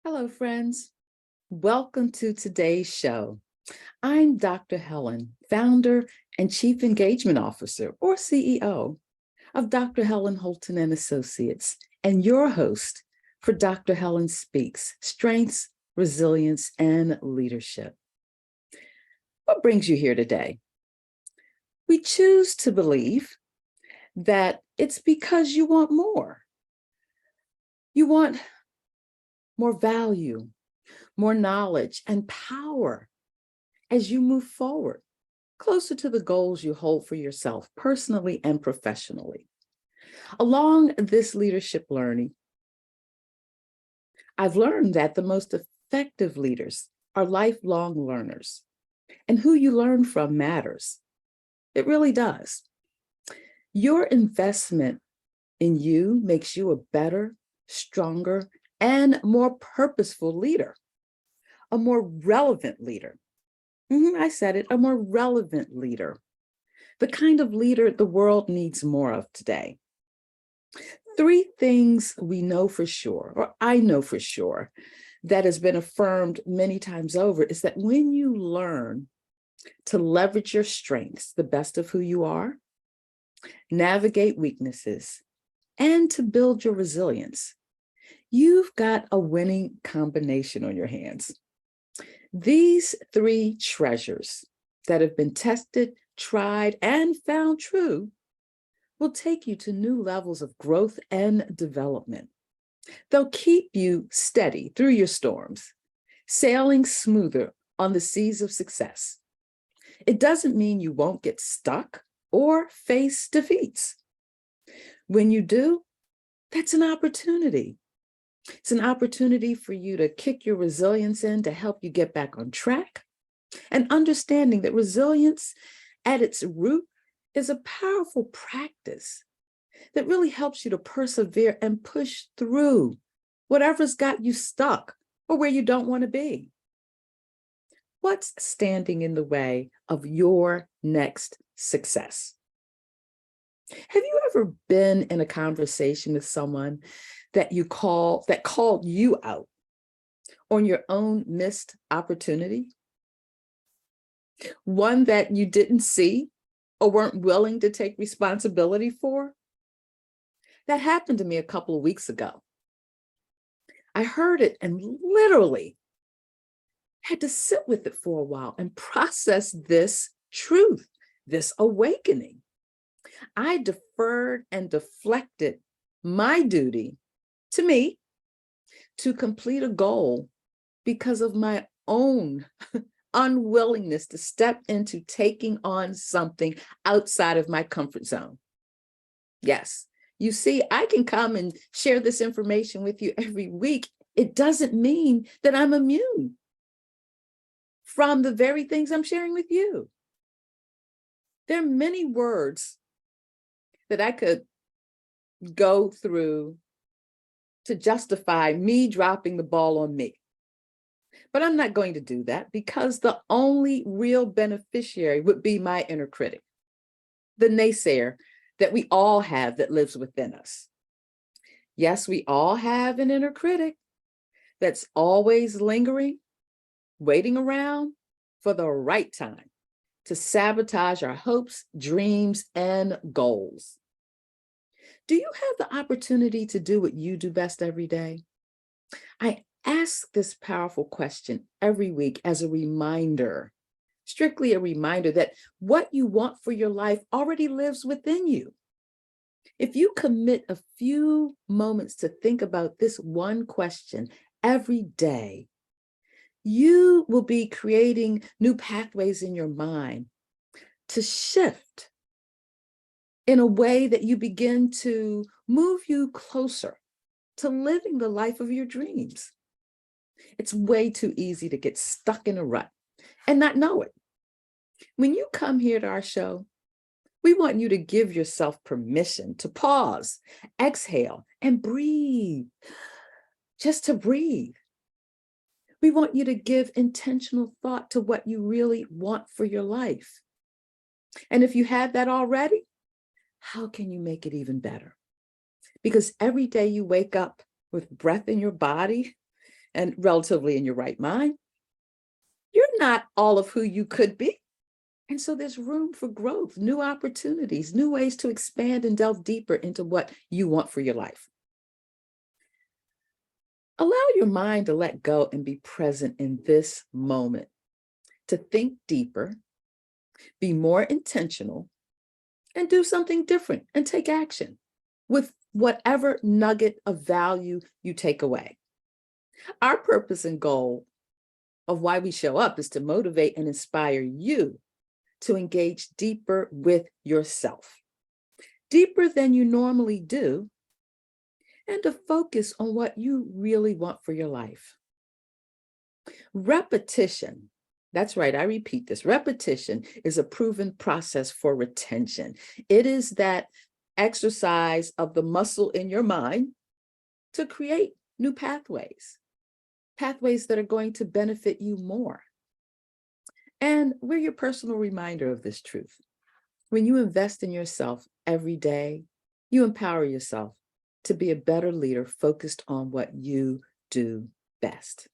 Hello, friends. Welcome to today's show. I'm Dr. Helen, founder and Chief Engagement Officer, or CEO, of Dr. Helen Holton and Associates, and your host for Dr. Helen Speaks: Strengths, Resilience, and Leadership. What brings you here today? We choose to believe that it's because you want more. You want more value, more knowledge, and power as you move forward, closer to the goals you hold for yourself personally and professionally. Along this leadership journey, I've learned that the most effective leaders are lifelong learners, and who you learn from matters. It really does. Your investment in you makes you a better, stronger, and more purposeful leader, a more relevant leader. I said it, a more relevant leader, the kind of leader the world needs more of today. Three things we know for sure, or I know for sure, that has been affirmed many times over is that when you learn to leverage your strengths, the best of who you are, navigate weaknesses, and to build your resilience, you've got a winning combination on your hands. These three treasures that have been tested, tried, and found true will take you to new levels of growth and development. They'll keep you steady through your storms, sailing smoother on the seas of success. It doesn't mean you won't get stuck or face defeats. When you do, that's an opportunity. It's an opportunity for you to kick your resilience in to help you get back on track, and understanding that resilience at its root is a powerful practice that really helps you to persevere and push through whatever's got you stuck or where you don't want to be. What's standing in the way of your next success? Have you ever been in a conversation with someone that called you out on your own missed opportunity? One that you didn't see or weren't willing to take responsibility for? That happened to me a couple of weeks ago. I heard it and literally had to sit with it for a while and process this truth, this awakening. I deferred and deflected my duty to me to complete a goal because of my own unwillingness to step into taking on something outside of my comfort zone. Yes, you see, I can come and share this information with you every week. It doesn't mean that I'm immune from the very things I'm sharing with you. There are many words that I could go through to justify me dropping the ball on me. But I'm not going to do that, because the only real beneficiary would be my inner critic, the naysayer that we all have that lives within us. Yes, we all have an inner critic that's always lingering, waiting around for the right time to sabotage our hopes, dreams, and goals. Do you have the opportunity to do what you do best every day? I ask this powerful question every week as a reminder, strictly a reminder, that what you want for your life already lives within you. If you commit a few moments to think about this one question every day, you will be creating new pathways in your mind to shift in a way that you begin to move you closer to living the life of your dreams. It's way too easy to get stuck in a rut and not know it. When you come here to our show, we want you to give yourself permission to pause, exhale, and breathe, just to breathe. We want you to give intentional thought to what you really want for your life. And if you have that already, how can you make it even better? Because every day you wake up with breath in your body and relatively in your right mind, you're not all of who you could be. And so there's room for growth, new opportunities, new ways to expand and delve deeper into what you want for your life. Allow your mind to let go and be present in this moment, to think deeper, be more intentional, and do something different and take action with whatever nugget of value you take away. Our purpose and goal of why we show up is to motivate and inspire you to engage deeper with yourself, deeper than you normally do, and to focus on what you really want for your life. Repetition, that's right, I repeat this, repetition is a proven process for retention. It is that exercise of the muscle in your mind to create new pathways that are going to benefit you more. And we're your personal reminder of this truth. When you invest in yourself every day, you empower yourself to be a better leader focused on what you do best.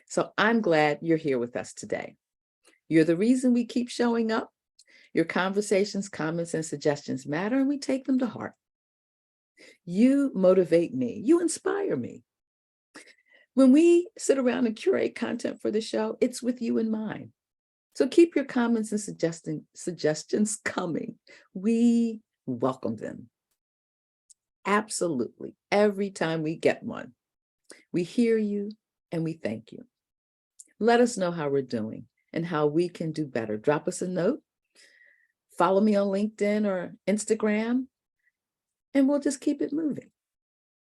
So I'm glad you're here with us today. You're the reason we keep showing up. Your conversations, comments, and suggestions matter, and we take them to heart. You motivate me. You inspire me. When we sit around and curate content for the show, it's with you in mind. So keep your comments and suggestions coming. We welcome them. Absolutely. Every time we get one, we hear you and we thank you. Let us know how we're doing and how we can do better. Drop us a note. Follow me on LinkedIn or Instagram, and we'll just keep it moving.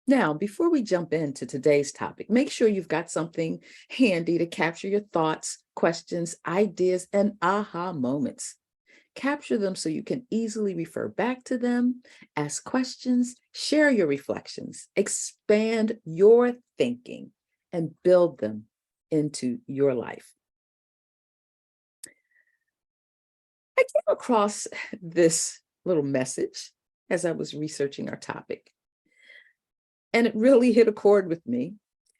Now, before we jump into today's topic, make sure you've got something handy to capture your thoughts, questions, ideas, and aha moments. Capture them so you can easily refer back to them, ask questions, share your reflections, expand your thinking, and build them into your life. I came across this little message as I was researching our topic, and it really hit a chord with me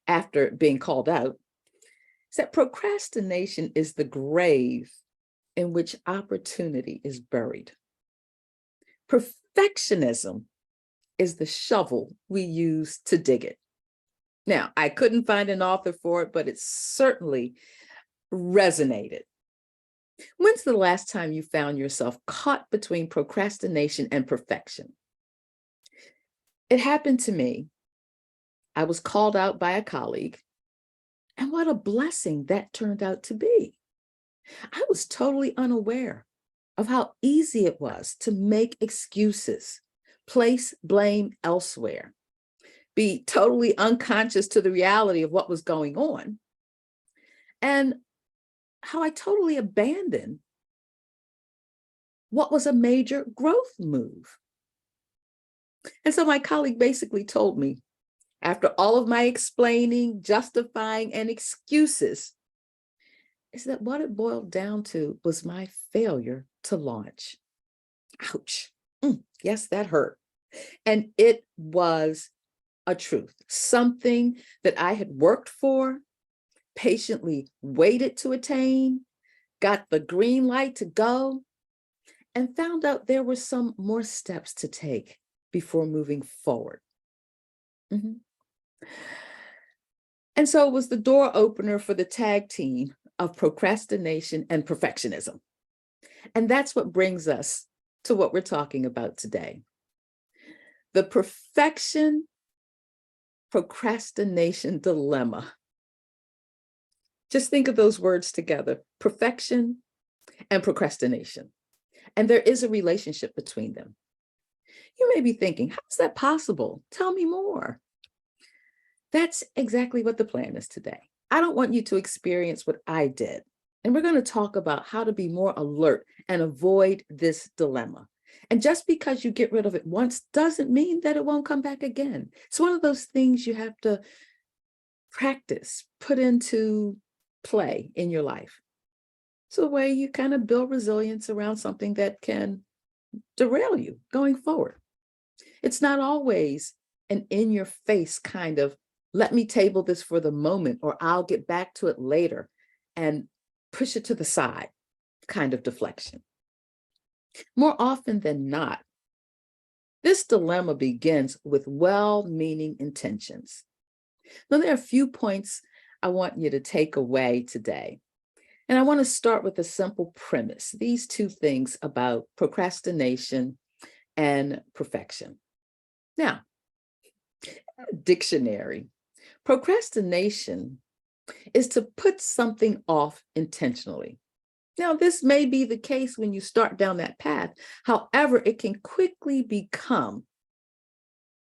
after being called out. It's that procrastination is the grave in which opportunity is buried. Perfectionism is the shovel we use to dig it. Now, I couldn't find an author for it, but it certainly resonated. When's the last time you found yourself caught between procrastination and perfection? It happened to me. I was called out by a colleague, and what a blessing that turned out to be. I was totally unaware of how easy it was to make excuses, place blame elsewhere, be totally unconscious to the reality of what was going on, and how I totally abandoned what was a major growth move. And so my colleague basically told me, after all of my explaining, justifying, and excuses, is that what it boiled down to was my failure to launch. Ouch. Yes, that hurt. And it was a truth, something that I had worked for, patiently waited to attain, got the green light to go, and found out there were some more steps to take before moving forward. And so it was the door opener for the tag team of procrastination and perfectionism. And that's what brings us to what we're talking about today. The perfection procrastination dilemma. Just think of those words together, perfection and procrastination. And there is a relationship between them. You may be thinking, how's that possible? Tell me more. That's exactly what the plan is today. I don't want you to experience what I did. And we're going to talk about how to be more alert and avoid this dilemma. And just because you get rid of it once doesn't mean that it won't come back again. It's one of those things you have to practice, put into play in your life. So the way you kind of build resilience around something that can derail you going forward. It's not always an in-your-face kind of let me table this for the moment, or I'll get back to it later, and push it to the side kind of deflection. More often than not, this dilemma begins with well-meaning intentions. Now, there are a few points I want you to take away today. And I want to start with a simple premise, these two things about procrastination and perfection. Now, dictionary, procrastination is to put something off intentionally. Now, this may be the case when you start down that path. However, it can quickly become,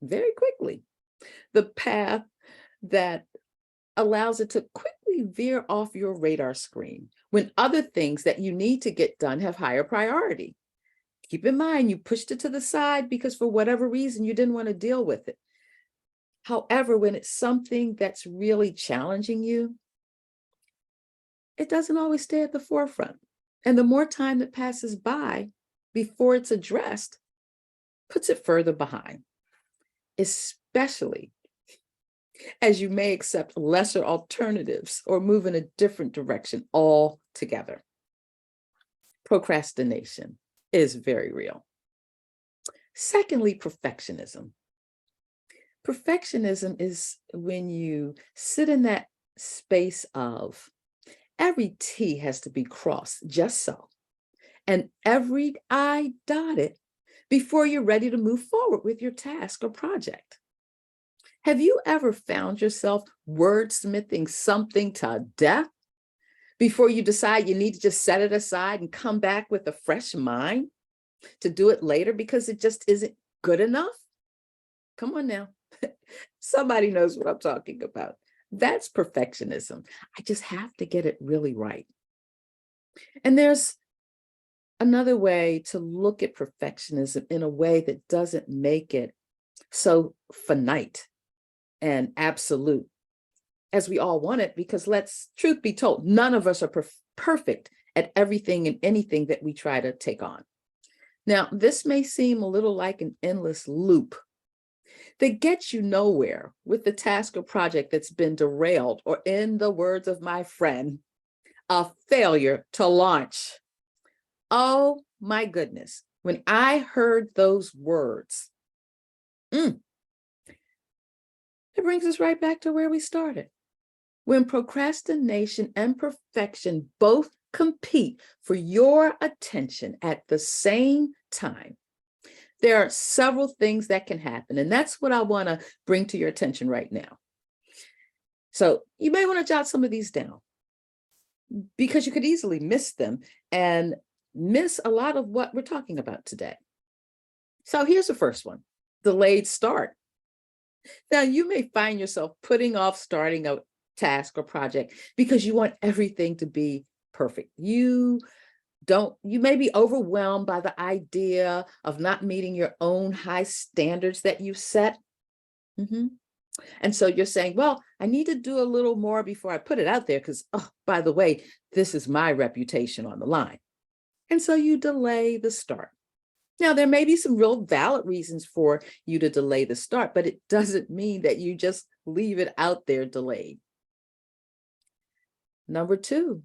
very quickly, the path that allows it to quickly veer off your radar screen when other things that you need to get done have higher priority. Keep in mind, you pushed it to the side because for whatever reason, you didn't want to deal with it. However, when it's something that's really challenging you, it doesn't always stay at the forefront. And the more time that passes by before it's addressed, puts it further behind, especially as you may accept lesser alternatives or move in a different direction altogether. Procrastination is very real. Secondly, perfectionism. Perfectionism is when you sit in that space of every T has to be crossed just so, and every I dotted before you're ready to move forward with your task or project. Have you ever found yourself wordsmithing something to death before you decide you need to just set it aside and come back with a fresh mind to do it later because it just isn't good enough? Come on now. Somebody knows what I'm talking about. That's perfectionism. I just have to get it really right. And there's another way to look at perfectionism in a way that doesn't make it so finite and absolute as we all want it, because truth be told, none of us are perfect at everything and anything that we try to take on. Now, this may seem a little like an endless loop that gets you nowhere with the task or project that's been derailed, or in the words of my friend, a failure to launch. Oh my goodness. When I heard those words, it brings us right back to where we started. When procrastination and perfection both compete for your attention at the same time, there are several things that can happen. And that's what I want to bring to your attention right now. So you may want to jot some of these down, because you could easily miss them and miss a lot of what we're talking about today. So here's the first one: delayed start. Now, you may find yourself putting off starting a task or project because you want everything to be perfect. You may be overwhelmed by the idea of not meeting your own high standards that you set. And so you're saying, well, I need to do a little more before I put it out there because, oh, by the way, this is my reputation on the line. And so you delay the start. Now, there may be some real valid reasons for you to delay the start, but it doesn't mean that you just leave it out there delayed. Number 2,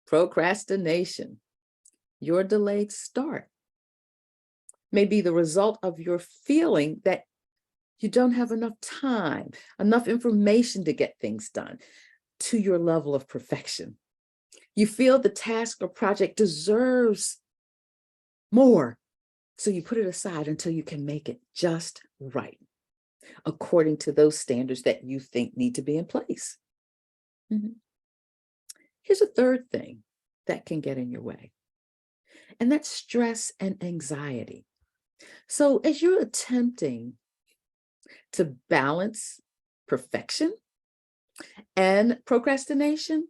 procrastination. Your delayed start may be the result of your feeling that you don't have enough time, enough information to get things done to your level of perfection. You feel the task or project deserves more, so you put it aside until you can make it just right, according to those standards that you think need to be in place. Here's a third thing that can get in your way, and that's stress and anxiety. So as you're attempting to balance perfection and procrastination,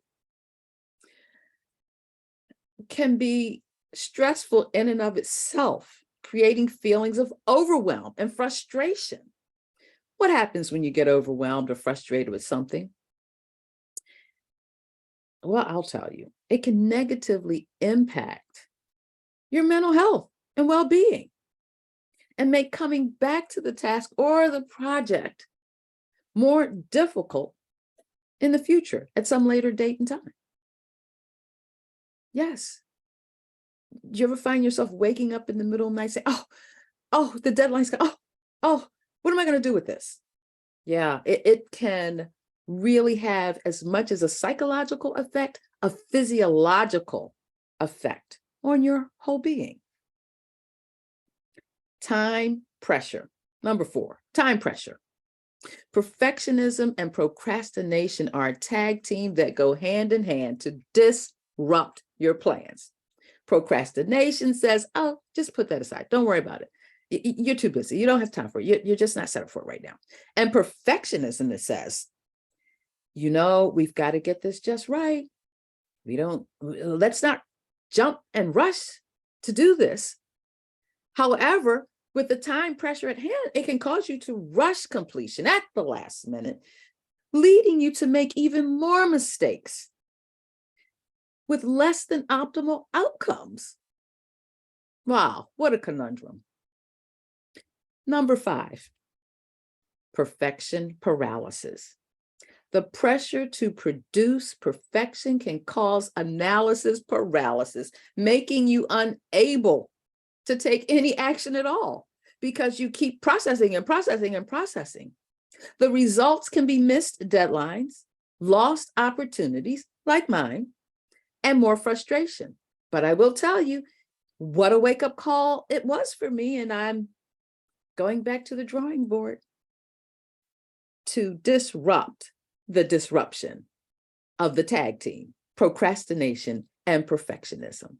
can be stressful in and of itself, creating feelings of overwhelm and frustration. What happens when you get overwhelmed or frustrated with something? Well, I'll tell you, it can negatively impact your mental health and well-being, and make coming back to the task or the project more difficult in the future at some later date and time. Yes. Do you ever find yourself waking up in the middle of the night saying, oh, the deadline's gone. Oh, what am I going to do with this? Yeah, it can really have as much as a psychological effect, a physiological effect on your whole being. Time pressure. Number 4, time pressure. Perfectionism and procrastination are a tag team that go hand in hand to disrupt your plans. Procrastination says, oh, just put that aside. Don't worry about it. You're too busy. You don't have time for it. You're just not set up for it right now. And perfectionism, it says, we've got to get this just right. Let's not jump and rush to do this. However, with the time pressure at hand, it can cause you to rush completion at the last minute, leading you to make even more mistakes with less than optimal outcomes. Wow, what a conundrum. Number 5, perfection paralysis. The pressure to produce perfection can cause analysis paralysis, making you unable to take any action at all because you keep processing and processing and processing. The results can be missed deadlines, lost opportunities like mine, and more frustration. But I will tell you what a wake-up call it was for me, and I'm going back to the drawing board to disrupt the disruption of the tag team, procrastination and perfectionism.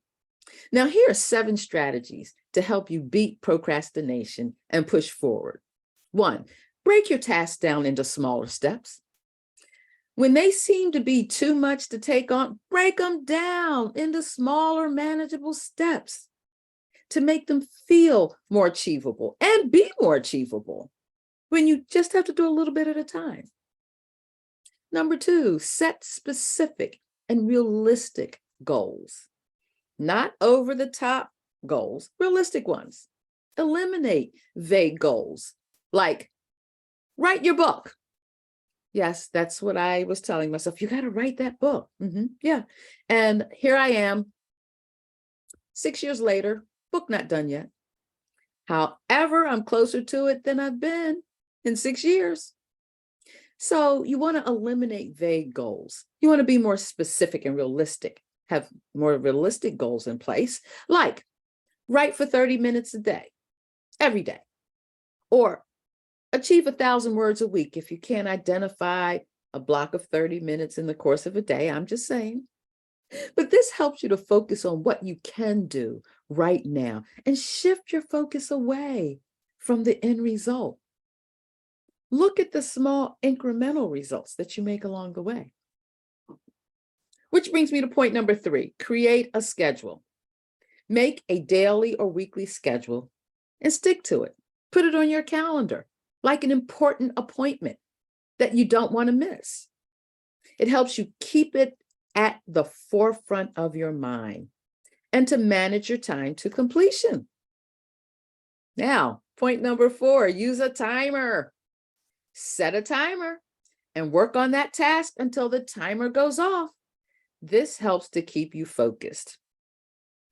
Now, here are 7 strategies to help you beat procrastination and push forward. 1, break your tasks down into smaller steps. When they seem to be too much to take on, break them down into smaller, manageable steps to make them feel more achievable and be more achievable when you just have to do a little bit at a time. Number 2, set specific and realistic goals. Not over the top goals, realistic ones. Eliminate vague goals like write your book. Yes, that's what I was telling myself. You got to write that book. Yeah. And here I am, 6 years later, book not done yet. However, I'm closer to it than I've been in 6 years. So you want to eliminate vague goals. You want to be more specific and realistic, have more realistic goals in place, like write for 30 minutes a day, every day, or achieve 1,000 words a week. If you can't identify a block of 30 minutes in the course of a day, I'm just saying. But this helps you to focus on what you can do right now and shift your focus away from the end result. Look at the small incremental results that you make along the way. Which brings me to point number 3, create a schedule. Make a daily or weekly schedule and stick to it. Put it on your calendar like an important appointment that you don't want to miss. It helps you keep it at the forefront of your mind and to manage your time to completion. Now, point number 4, use a timer. Set a timer and work on that task until the timer goes off. This helps to keep you focused.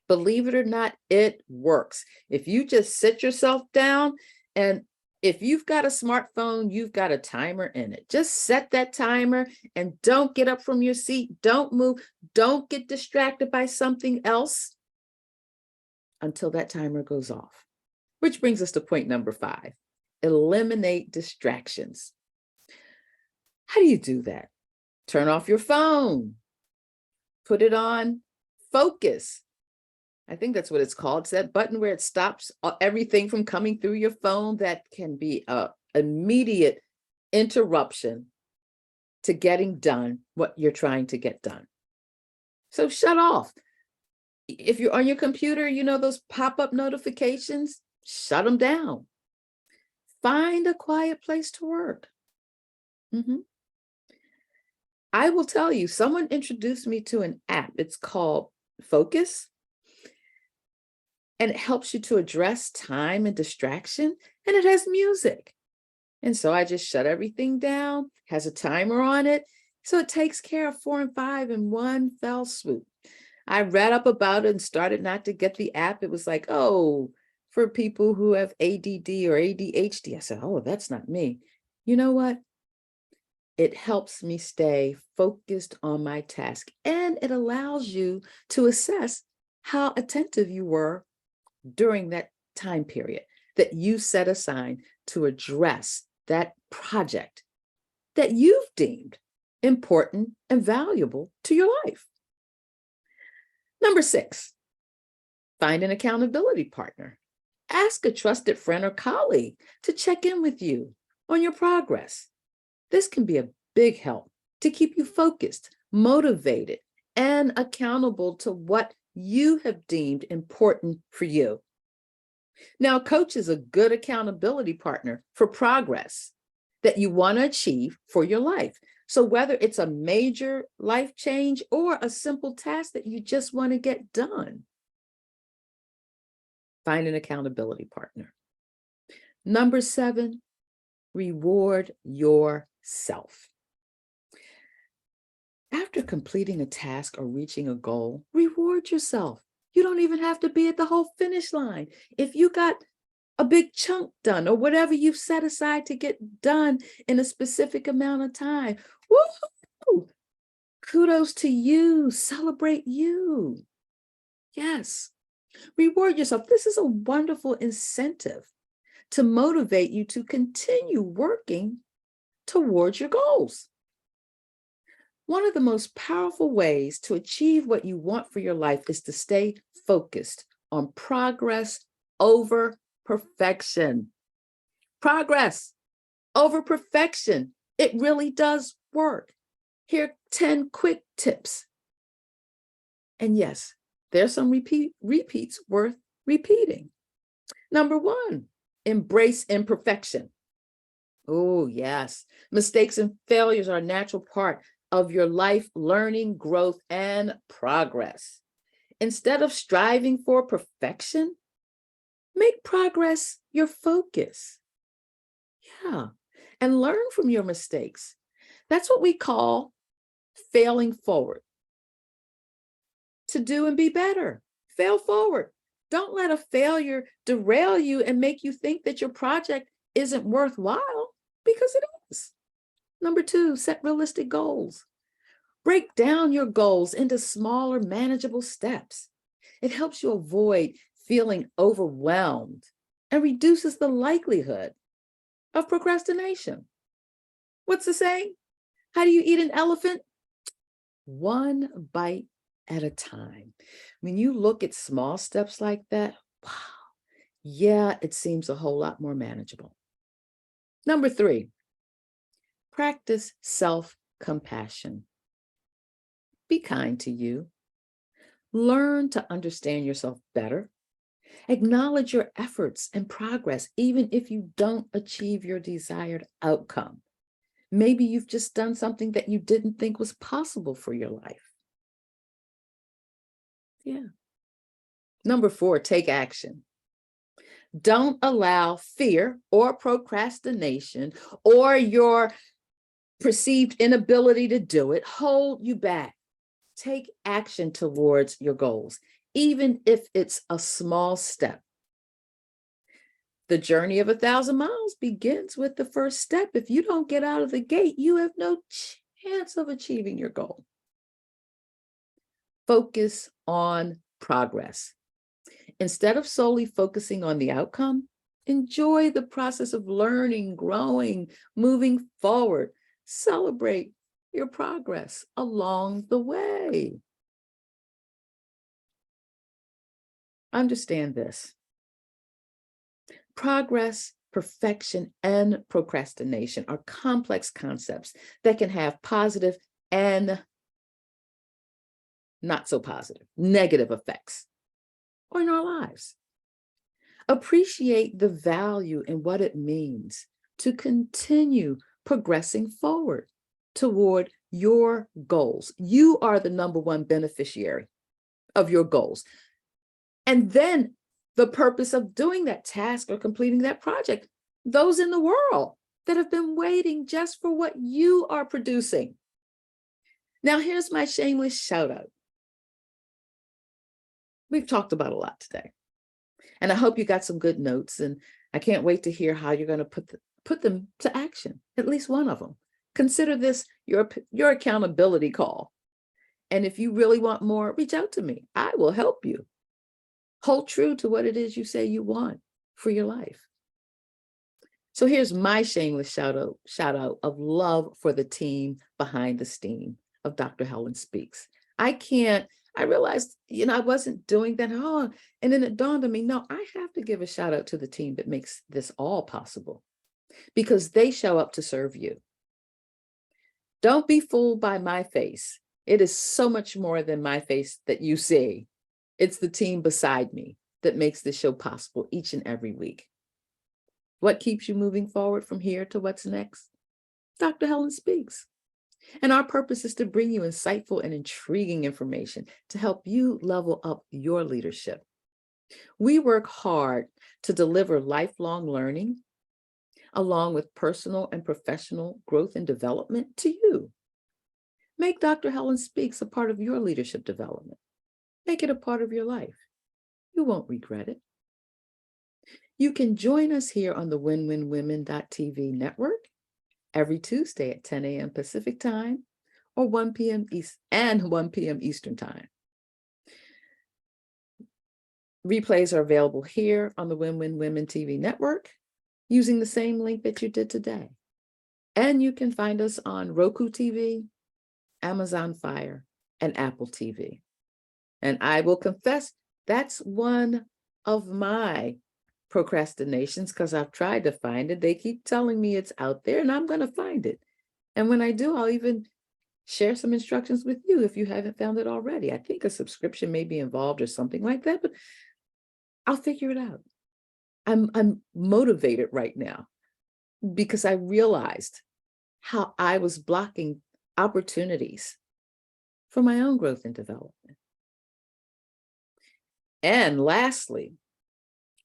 Believe it or not, it works. If you just sit yourself down, and if you've got a smartphone, you've got a timer in it. Just set that timer and don't get up from your seat. Don't move. Don't get distracted by something else until that timer goes off. Which brings us to point number 5. Eliminate distractions. How do you do that? Turn off your phone. Put it on focus. I think that's what it's called. It's that button where it stops everything from coming through your phone. That can be an immediate interruption to getting done what you're trying to get done. So shut off. If you're on your computer, those pop-up notifications, shut them down. Find a quiet place to work. I will tell you, someone introduced me to an app. It's called Focus. And it helps you to address time and distraction. And it has music. And so I just shut everything down, has a timer on it. So it takes care of 4 and 5 in one fell swoop. I read up about it and started not to get the app. It was like, oh, for people who have ADD or ADHD. I said, oh, that's not me. You know what? It helps me stay focused on my task, and it allows you to assess how attentive you were during that time period that you set aside to address that project that you've deemed important and valuable to your life. Number 6, find an accountability partner. Ask a trusted friend or colleague to check in with you on your progress. This can be a big help to keep you focused, motivated, and accountable to what you have deemed important for you. Now, a coach is a good accountability partner for progress that you want to achieve for your life. So whether it's a major life change or a simple task that you just want to get done, find an accountability partner. Number 7, reward yourself. After completing a task or reaching a goal, reward yourself. You don't even have to be at the whole finish line. If you got a big chunk done or whatever you've set aside to get done in a specific amount of time, woo! Kudos to you. Celebrate you. Yes. Reward yourself. This is a wonderful incentive to motivate you to continue working towards your goals. One of the most powerful ways to achieve what you want for your life is to stay focused on progress over perfection. Progress over perfection. It really does work. Here are 10 quick tips. And yes, there's some repeats worth repeating. Number 1, embrace imperfection. Oh, yes. Mistakes and failures are a natural part of your life, learning, growth, and progress. Instead of striving for perfection, make progress your focus. Yeah. And learn from your mistakes. That's what we call failing forward. To do and be better. Fail forward. Don't let a failure derail you and make you think that your project isn't worthwhile, because it is. Number 2, set realistic goals. Break down your goals into smaller, manageable steps. It helps you avoid feeling overwhelmed and reduces the likelihood of procrastination. What's the saying? How do you eat an elephant? One bite at a time. When you look at small steps like that, wow, yeah, it seems a whole lot more manageable. Number 3, practice self-compassion. Be kind to you. Learn to understand yourself better. Acknowledge your efforts and progress, even if you don't achieve your desired outcome. Maybe you've just done something that you didn't think was possible for your life. Yeah. Number 4, take action. Don't allow fear or procrastination or your perceived inability to do it hold you back. Take action towards your goals, even if it's a small step. The journey of 1,000 miles begins with the first step. If you don't get out of the gate, you have no chance of achieving your goal. Focus on progress. Instead of solely focusing on the outcome, enjoy the process of learning, growing, moving forward. Celebrate your progress along the way. Understand this. Progress, perfection, and procrastination are complex concepts that can have positive and not so positive, negative effects on our lives. Appreciate the value in what it means to continue progressing forward toward your goals. You are the number 1 beneficiary of your goals. And then the purpose of doing that task or completing that project, those in the world that have been waiting just for what you are producing. Now, here's my shameless shout out. We've talked about a lot today, and I hope you got some good notes, and I can't wait to hear how you're going to put them to action, at least one of them. Consider this your accountability call. And if you really want more, reach out to me. I will help you. Hold true to what it is you say you want for your life. So here's my shameless shout out of love for the team behind the steam of Dr. Helen Speaks. I realized, I wasn't doing that. And then it dawned on me, no, I have to give a shout out to the team that makes this all possible, because they show up to serve you. Don't be fooled by my face. It is so much more than my face that you see. It's the team beside me that makes this show possible each and every week. What keeps you moving forward from here to what's next? Dr. Helen Speaks. And our purpose is to bring you insightful and intriguing information to help you level up your leadership. We work hard to deliver lifelong learning, along with personal and professional growth and development to you. Make Dr. Helen Speaks a part of your leadership development. Make it a part of your life. You won't regret it. You can join us here on the WinWinWomen.tv network every Tuesday at 10 a.m. Pacific time or 1 p.m. and 1 p.m. Eastern time. Replays are available here on the WinWinWomen TV network using the same link that you did today. And you can find us on Roku TV, Amazon Fire, and Apple TV. And I will confess, that's one of my procrastinations, because I've tried to find it. They keep telling me it's out there, and I'm going to find it. And when I do, I'll even share some instructions with you if you haven't found it already. I think a subscription may be involved or something like that, but I'll figure it out. I'm motivated right now because I realized how I was blocking opportunities for my own growth and development. And lastly,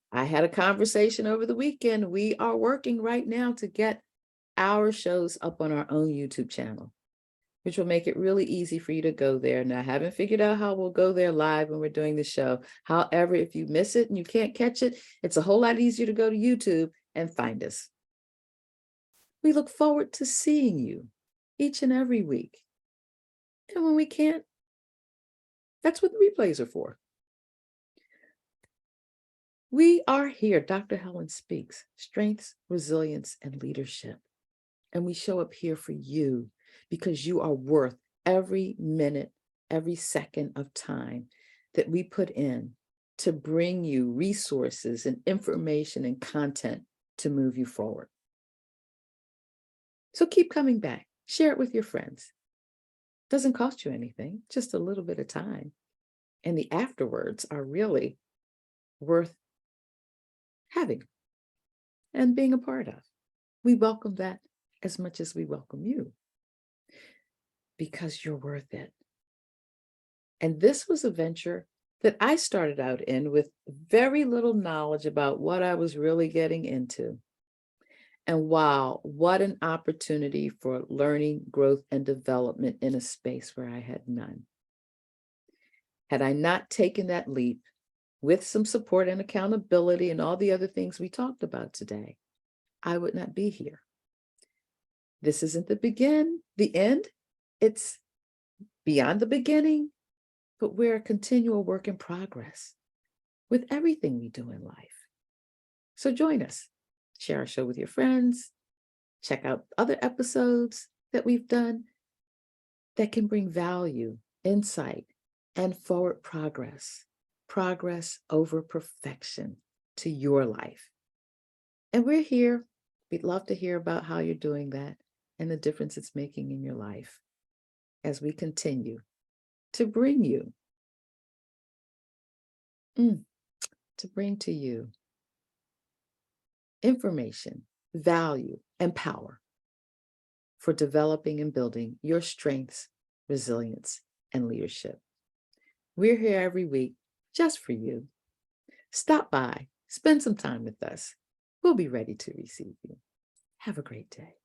I had a conversation over the weekend. We are working right now to get our shows up on our own YouTube channel, which will make it really easy for you to go there. Now, I haven't figured out how we'll go there live when we're doing the show. However, if you miss it and you can't catch it, it's a whole lot easier to go to YouTube and find us. We look forward to seeing you each and every week. And when we can't, that's what the replays are for. We are here, Dr. Helen Speaks, Strengths, Resilience, and Leadership. And we show up here for you because you are worth every minute, every second of time that we put in to bring you resources and information and content to move you forward. So keep coming back. Share it with your friends. Doesn't cost you anything, just a little bit of time. And the afterwards are really worth having and being a part of. We welcome that as much as we welcome you, because you're worth it. And this was a venture that I started out in with very little knowledge about what I was really getting into. And wow, what an opportunity for learning, growth, and development in a space where I had none. Had I not taken that leap with some support and accountability and all the other things we talked about today, I would not be here. This isn't the end. It's beyond the beginning, but we're a continual work in progress with everything we do in life. So join us. Share our show with your friends. Check out other episodes that we've done that can bring value, insight, and forward progress over perfection to your life. And we're here. We'd love to hear about how you're doing that and the difference it's making in your life as we continue to bring to you information, value, and power for developing and building your strengths, resilience, and leadership. We're here every week just for you. Stop by, spend some time with us. We'll be ready to receive you. Have a great day.